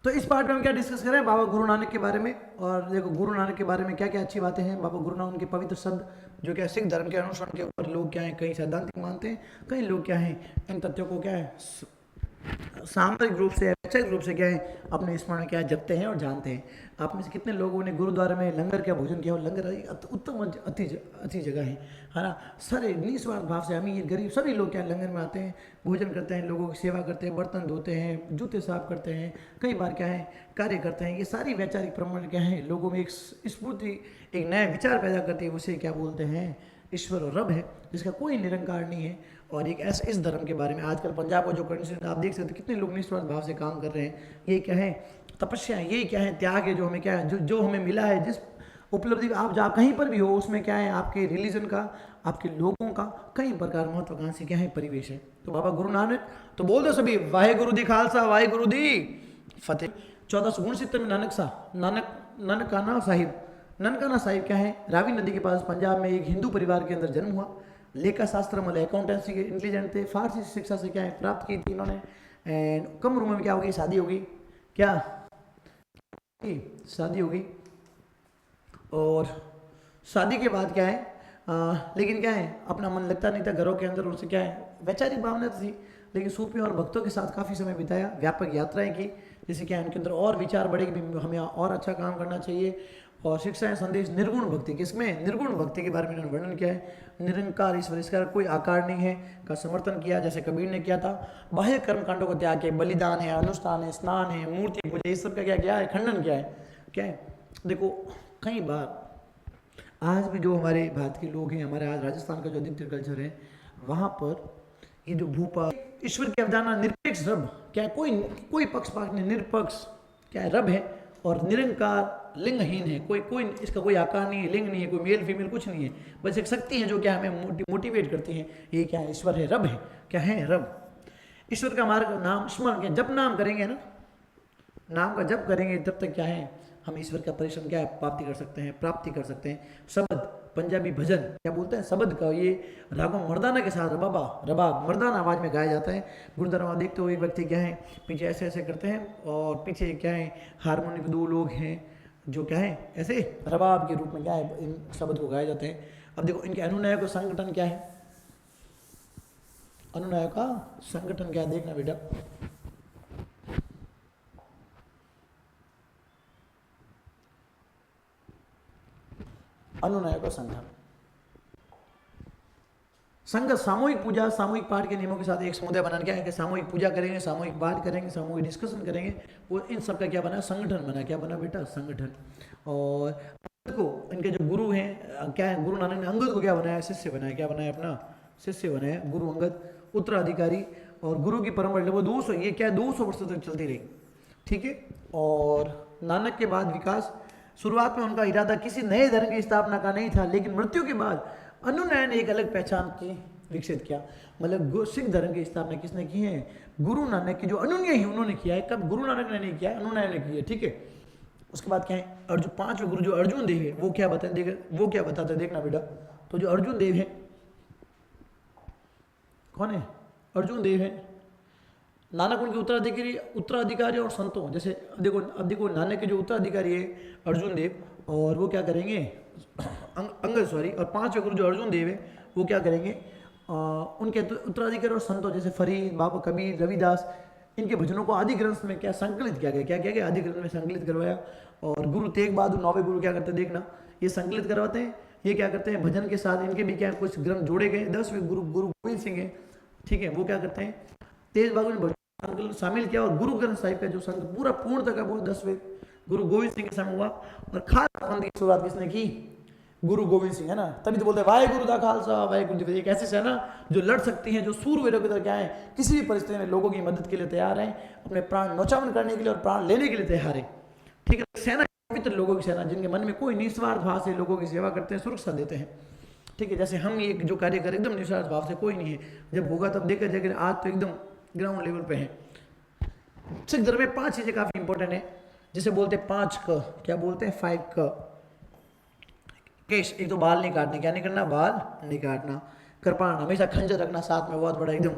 तो इस पार्ट में हम क्या डिस्कस करें, बाबा गुरु नानक के बारे में। और देखो गुरु नानक के बारे में क्या क्या अच्छी बातें हैं। बाबा गुरु नानक उनके पवित्र शब्द जो क्या सिख धर्म के अनुसरण के ऊपर लोग क्या है, कई सैद्धांतिक मानते हैं, कई लोग क्या है इन तथ्यों को क्या है सामूहिक रूप से वैचारिक रूप से क्या है अपने स्मरण क्या है जपते हैं और जानते हैं। आप में से कितने लोगों ने गुरुद्वारे में लंगर क्या भोजन किया, और लंगर उत्तम अच्छी जगह है ना। सारे निस्वार्थ भाव से अमीर गरीब सभी लोग क्या लंगर में आते हैं, भोजन करते हैं, लोगों की सेवा करते हैं, बर्तन धोते हैं, जूते साफ करते हैं, कई बार क्या है कार्य करते हैं। ये सारी वैचारिक प्रमाण क्या है लोगों में एक स्फूर्ति, एक नया विचार पैदा करती है। उसे क्या बोलते हैं, ईश्वर और रब है, जिसका कोई निरंकार नहीं है। और एक ऐसा इस धर्म के बारे में आजकल पंजाब का जो कंडीशन आप देख सकते हैं, कितने लोग निस्वार्थ भाव से काम कर रहे हैं। ये क्या है तपस्या है, ये क्या है त्याग है, जो हमें क्या है जो हमें मिला है, जिस उपलब्धि आप जहाँ कहीं पर भी हो उसमें क्या है आपके रिलीजन का, आपके लोगों का कई प्रकार महत्वाकांक्षी क्या है परिवेश है। तो बाबा गुरु नानक तो बोल दो सभी, वाहे गुरु दी खालसा वाहे गुरु दी फतेह। 1469 में नानकाना साहिब क्या है रावी नदी के पास पंजाब में एक हिंदू परिवार के अंदर जन्म हुआ। लेखा शास्त्र मतलब अकाउंटेंसी के इंटेलिजेंट थे, फारसी शिक्षा से क्या है प्राप्त की थी इन्होंने। एंड कम उम्र में क्या होगी शादी होगी, क्या शादी होगी। और शादी के बाद क्या है लेकिन क्या है अपना मन लगता नहीं था घरों के अंदर, उनसे क्या है वैचारिक भावना थी, लेकिन सूफी और भक्तों के साथ काफ़ी समय बिताया, व्यापक यात्राएं की, जिससे क्या है उनके अंदर और विचार बढ़े कि हमें और अच्छा काम करना चाहिए। और शिक्षाएं संदेश निर्गुण भक्ति, किसमें निर्गुण भक्ति के बारे में इन्होंने वर्णन किया है। निरंकार ईश्वर, इसका कोई आकार नहीं है का समर्थन किया, जैसे कबीर ने किया था। बाह्य कर्म कांडों को त्याग के बलिदान है, अनुष्ठान है, स्नान है, मूर्ति पूजा, ये सब का क्या है खंडन क्या है। देखो कई बार आज भी जो हमारे भारत के लोग हैं, हमारे आज राजस्थान का जो अधिकतर कल्चर है, वहाँ पर ये जो भूपा ईश्वर की अवधारणा निरपेक्ष रब क्या है, कोई पक्षपात नहीं, निरपक्ष क्या है रब है, और निरंकार लिंगहीन है, कोई इसका कोई आकार नहीं है, लिंग नहीं है, कोई मेल फीमेल कुछ नहीं है, बस एक शक्ति है जो क्या हमें मोटिवेट करती है। ये क्या है ईश्वर है, रब है, क्या है रब। ईश्वर का मार्ग नाम स्मरण क्या जब नाम करेंगे ना, नाम का जप करेंगे तब तक क्या है हम ईश्वर का परिश्रम क्या है प्राप्ति कर सकते हैं। शब्द पंजाबी भजन क्या बोलते हैं, शब्द का ये रागों मर्दाना के साथ रबाब मर्दाना आवाज़ में गाया जाता है। गुरुद्वारा में देखते हो एक व्यक्ति क्या है पीछे ऐसे ऐसे करते हैं, और पीछे क्या है हारमोनियम के 2 लोग हैं जो क्या है ऐसे रबाब के रूप में क्या है इन शब्द को गाए जाते हैं। अब देखो इनके अनुनायक का संगठन क्या है, अनुनायक का संगठन क्या है देखना बेटा। अनुनायक का संघ सामूहिक पूजा सामूहिक पाठ के नियमों के साथ एक समुदाय बनाना क्या है कि सामूहिक पूजा करेंगे, सामूहिक पाठ करेंगे, सामूहिक डिस्कशन करेंगे, वो इन सब का क्या बना संगठन बना, क्या बना बेटा संगठन। और को इनके जो गुरु हैं क्या है गुरु नानक ने अंगद को क्या बनाया शिष्य बनाया, क्या बनाया अपना शिष्य बनाया गुरु अंगद उत्तराधिकारी। और गुरु की परंपरा वो 200 ये क्या 200 वर्षों तक चलती रही, ठीक है। और नानक के बाद विकास, शुरुआत में उनका इरादा किसी नए धर्म की स्थापना का नहीं था, लेकिन मृत्यु के बाद अनुनय ने एक अलग पहचान की विकसित किया। मतलब सिख धर्म की स्थापना किसने की है, गुरु नानक की जो अनुयायी हैं उन्होंने किया है। कब गुरु नानक ने नहीं किया, अनुनय ने किया, ठीक है। उसके बाद क्या है अर्जुन 5वें गुरु जो अर्जुन देव है वो क्या बताते देखना बेटा। तो जो अर्जुन देव है कौन है, अर्जुन देव है नानक उनके उत्तराधिकारी और संतों। जैसे अब देखो नानक के जो उत्तराधिकारी है अर्जुन देव, और वो क्या करेंगे अंगद और 5वें गुरु जो अर्जुन देव है वो क्या करेंगे उनके उत्तराधिकारी और संतों जैसे फरीद बाबा कबीर रविदास, इनके भजनों को आदि ग्रंथ में क्या संकलित किया गया, क्या आदि ग्रंथ में संकलित करवाया। और गुरु तेग बहादुर 9वें गुरु क्या करते हैं देखना, ये संकलित करवाते हैं, ये क्या करते हैं भजन के साथ इनके भी क्या कुछ ग्रंथ जोड़े गए। 10वें गुरु गोविंद सिंह है, ठीक है, वो क्या करते हैं तेज बहादुर ने भजन शामिल किया। और गुरु ग्रंथ साहिब का जो संकल्प पूरा पूर्ण तक वो 10वें गुरु गोविंद सिंह के समय हुआ। और खालसा पंथ की शुरुआत किसने की, गुरु गोविंद सिंह है ना, तभी तो बोलते हैं वाहे गुरु दा खालसा वाहे गुरु जी। एक ऐसे सेना जो लड़ सकती हैं, जो सूरवीरों की तरह क्या है किसी भी परिस्थिति में लोगों की मदद के लिए तैयार हैं, अपने प्राण नौचावन करने के लिए और प्राण लेने के लिए तैयार है, ठीक है। सेना पवित्र लोगों की सेना जिनके मन में कोई निस्वार्थ भाव से लोगों की सेवा करते हैं, सुरक्षा देते हैं, ठीक है। जैसे हम ये जो कार्य करें एकदम निस्वार्थ भाव से कोई नहीं है, जब होगा तब देखा जाएगा। आज तो एकदम ग्राउंड लेवल पे है। सिख धर्म में 5 चीजें काफी इंपॉर्टेंट है, जिसे बोलते हैं 5 क, क्या बोलते हैं 5 क। केश, एक तो बाल नहीं काटने, क्या नहीं करना बाल नहीं काटना। कृपाण हमेशा खंजर रखना साथ में बहुत बड़ा एकदम,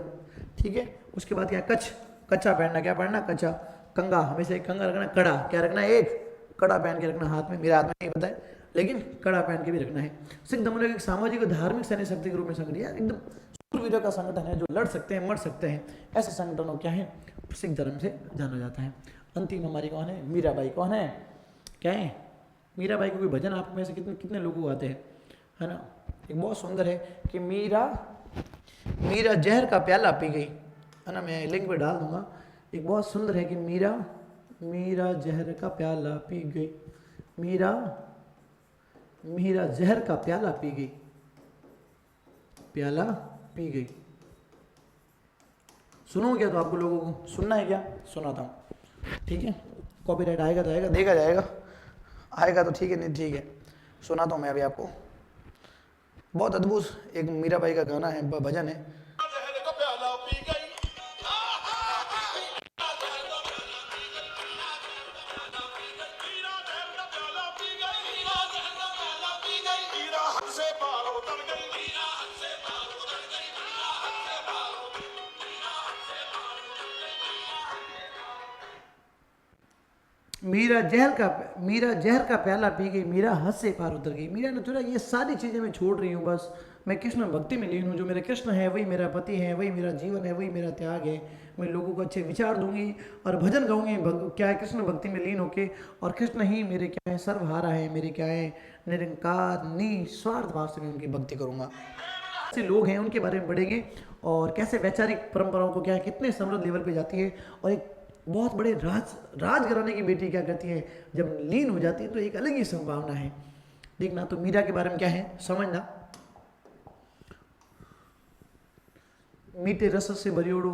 ठीक है। उसके बाद क्या कच्चा पहनना, क्या पहनना कच्चा। कंगा, हमेशा एक कंगा रखना, कड़ा क्या रखना है, एक कड़ा पहन के रखना हाथ में, मेरे हाथ में नहीं पता है लेकिन कड़ा पहन के भी रखना है। सिख धर्म एक सामाजिक और धार्मिक सैन्य शक्ति के रूप में संगठन, यार एकदम शूरवीरों का संगठन है जो लड़ सकते हैं, मर सकते हैं, ऐसे संगठनों क्या है सिख धर्म से जाना जाता है। अंतिम हमारी कौन है, मीराबाई। कौन है, क्या है मीराबाई को कोई भजन आप में से कितने कितने लोगों को आते हैं, है ना। एक बहुत सुंदर है कि मीरा जहर का प्याला पी गई, है ना, मैं लिंक पे डाल दूंगा। एक बहुत सुंदर है कि मीरा जहर का प्याला पी गई, मीरा जहर का प्याला पी गई, प्याला पी गई। सुनो क्या, तो आपको लोगों को सुनना है क्या, सुनाता हूँ, ठीक है। कॉपीराइट आएगा तो आएगा, देखा जाएगा, आएगा तो ठीक है, नहीं ठीक है, सुनाता हूँ मैं अभी आपको। बहुत अद्भुत एक मीराबाई का गाना है, भजन है। मीरा जहर का प्याला पी गई, मीरा हद से पार उतर गई। मीरा ने थोड़ा ये सारी चीज़ें मैं छोड़ रही हूँ, बस मैं कृष्ण भक्ति में लीन हूँ। जो मेरे कृष्ण है वही मेरा पति है, वही मेरा जीवन है, वही मेरा त्याग है। मैं लोगों को अच्छे विचार दूंगी और भजन गाऊंगी, क्या है कृष्ण भक्ति में लीन होके, और कृष्ण ही मेरे क्या है सर्वहारा है, मेरे क्या है निरंकार निस्वार्थ भाव से मैं उनकी भक्ति करूँगा। ऐसे लोग हैं उनके बारे में पढ़ेंगे, और कैसे वैचारिक परंपराओं को क्या है कितने समृद्ध लेवल पे जाती है, और एक बहुत बड़े राजघराने की बेटी क्या करती है जब लीन हो जाती है तो एक अलग ही संभावना है। देखना तो मीरा के बारे में क्या है समझना। मीठे रस से भरियोड़ो,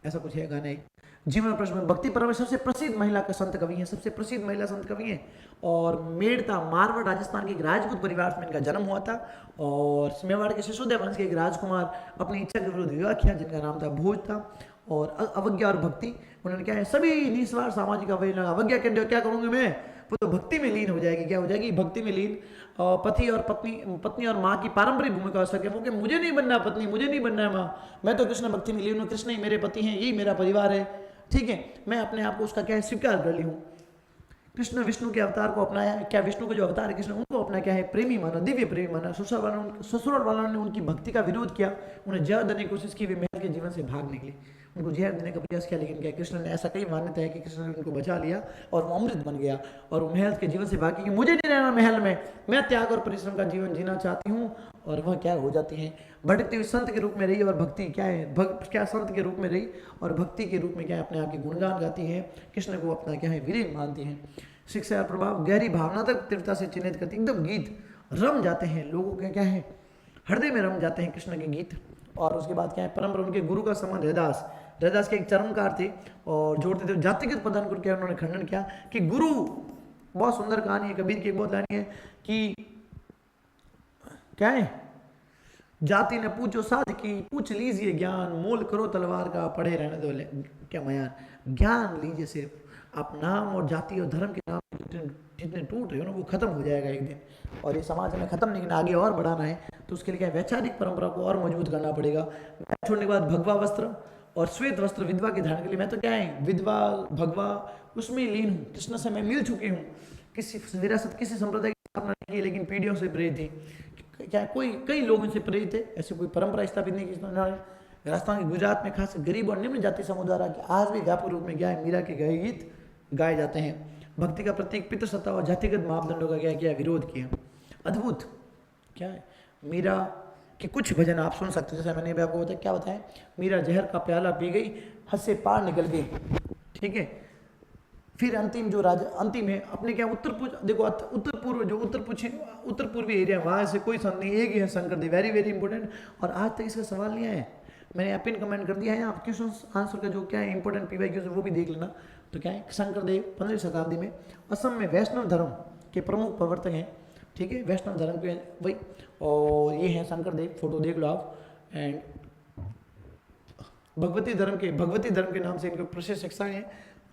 ऐसा कुछ है गाना एक। जीवन प्रश्न में भक्ति परम सबसे प्रसिद्ध महिला का संत कवि है, सबसे प्रसिद्ध महिला संत कवि है। और मेड़ता मारवाड़ राजस्थान के एक राजपूत परिवार में इनका जन्म हुआ था, और मेवाड़ के सिसोदिया वंश के एक राजकुमार अपनी इच्छा के विरुद्ध विवाह किया जिनका नाम था भोज था। और अवज्ञा और भक्ति, उन्होंने क्या है सभी निस्वार्थ सामाजिक अवज्ञा के क्या करूंगी मैं, वो तो भक्ति में लीन हो जाएगी, क्या हो जाएगी भक्ति में लीन। पति और पत्नी और माँ की पारंपरिक भूमिका हो सके, वो कि मुझे नहीं बनना पत्नी, मुझे नहीं बनना है माँ, मैं तो कृष्ण भक्ति में लीन हूँ, कृष्ण ही मेरे पति हैं, यही मेरा परिवार है, ठीक है। मैं अपने आप को उसका क्या है स्वीकार कर ली हूँ। कृष्ण विष्णु के अवतार को अपनाया, क्या विष्णु के जो अवतार है कृष्ण उनको अपना क्या है प्रेमी माना, दिव्य प्रेमी माना। ससुराल वालों ने उनकी भक्ति का विरोध किया, उन्हें जहर देने की कोशिश की, वे महल के जीवन से भाग निकले, उनको जहर देने का प्रयास किया, लेकिन क्या कृष्ण ने ऐसा कई मान्यता है कि कृष्ण ने उनको बचा लिया और वो अमृत बन गया, और वो महल के जीवन से भाग कि मुझे नहीं रहना महल में, मैं त्याग और परिश्रम का जीवन जीना चाहती हूँ। और वह क्या हो जाती है भटकती हुई संत के रूप में रही, और भक्ति क्या है क्या संत के रूप में रही, और भक्ति के रूप में क्या है अपने आप के गुणगान गाती है, कृष्ण को अपना क्या है वीर मानती है। शिक्षा और प्रभाव गहरी भावना तक तीव्रता से चिन्हित करती, एकदम गीत रम जाते हैं लोगों के क्या है हृदय में रम जाते हैं कृष्ण के गीत। और उसके बाद क्या है परंपरा, उनके गुरु का समान रैदास के एक चरमकार थे, और जोड़ते थे जातिगत पदान को क्या उन्होंने खंडन किया कि गुरु, बहुत सुंदर कहानी है कबीर की, बहुत लानी है कि क्या है जाति ने पूछो साध की, पूछ लीजिए ज्ञान, मोल करो तलवार का, पढ़े रहने दो क्या मयान, ज्ञान लीजिए सिर्फ, आप नाम और जाति और धर्म के नाम जितने टूट रहे हो ना वो खत्म हो जाएगा एक दिन, और ये समाज में खत्म नहीं, आगे और बढ़ाना है तो उसके लिए क्या वैचारिक परंपरा को और मजबूत करना पड़ेगा। छोड़ने के बाद भगवा वस्त्र और श्वेत वस्त्र विधवा के धारण के लिए, मैं तो क्या है विधवा भगवा उसमें लीन हूँ, कृष्ण से मैं मिल चुकी हूँ, किसी विरासत किसी संप्रदाय की स्थापना नहीं की, लेकिन पीढ़ियों से प्रेरित थी, क्या कोई कई लोगों से प्रेरित थे, ऐसे कोई परंपरा स्थापित नहीं की। राजस्थान के गुजरात में खास गरीब और निम्न जाति समुदाय के आज भी व्यापक रूप में क्या है मीरा के गए गीत गाए जाते हैं। भक्ति का प्रतीक पितृसत्ता और जातिगत मापदंडों का क्या किया विरोध किया। अद्भुत क्या है मीरा के कुछ भजन आप सुन सकते हो, जैसे मैंने भी आपको बताया, क्या बताया, मीरा जहर का प्याला पी गई, हद से पार निकल गई, ठीक है। फिर अंतिम जो अंतिम है अपने क्या उत्तर पूर्व जो उत्तर पूर्वी एरिया, वहाँ से कोई संत नहीं, एक ही है शंकरदेव, वेरी वेरी इंपॉर्टेंट। और आज तक इसका सवाल नहीं आया, मैंने पिन कमेंट कर दिया है, आप क्वेश्चन आंसर का जो क्या है इंपॉर्टेंट PYQ वो भी देख लेना। तो क्या है शंकरदेव 15वीं शताब्दी में असम में वैष्णव धर्म के प्रमुख प्रवर्तक हैं, ठीक है, वैष्णव धर्म के वही, और ये हैं शंकरदेव, फोटो देख लो आप। एंड भगवती धर्म के नाम से इनके प्रसिद्ध शिक्षा हैं,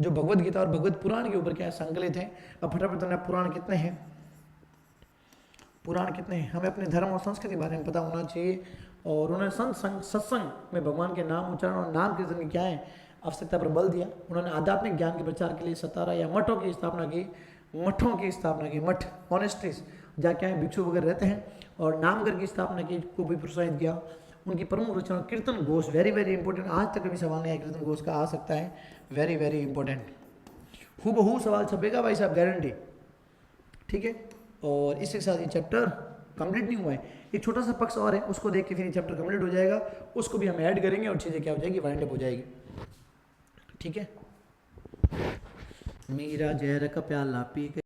जो भगवत गीता और भगवत पुराण के ऊपर क्या है संकलित हैं। अब फटाफट पुराण कितने हैं, हमें अपने धर्म और संस्कृति के बारे में पता होना चाहिए। और उन्होंने सत्संग में भगवान के नाम उच्चारण और नाम कीर्तन की क्या है आवश्यकता पर बल दिया। उन्होंने आध्यात्मिक ज्ञान के प्रचार के लिए 17 या मठों की स्थापना की। मठ मॉनेस्ट्रीज, जहाँ क्या है भिक्षु वगैरह रहते हैं, और नामघर की स्थापना की को भी प्रोत्साहित किया। उनकी प्रमुख रचना कीर्तन घोष, वेरी वेरी इंपॉर्टेंट, आज तक कभी सवाल नहीं आया कीर्तन घोष का, आ सकता है, वेरी वेरी इंपॉर्टेंट। हूबहू सवाल छपेगा भाई साहब, गारंटी, ठीक है। और इसके साथ ये चैप्टर कंप्लीट नहीं हुआ है, एक छोटा सा पक्ष और है, उसको देख के फिर ये चैप्टर कंप्लीट हो जाएगा, उसको भी हम ऐड करेंगे और चीज़ें क्या हो जाएगी, वाइंड अप हो जाएगी, ठीक है। मीरा जहर का प्याला पी के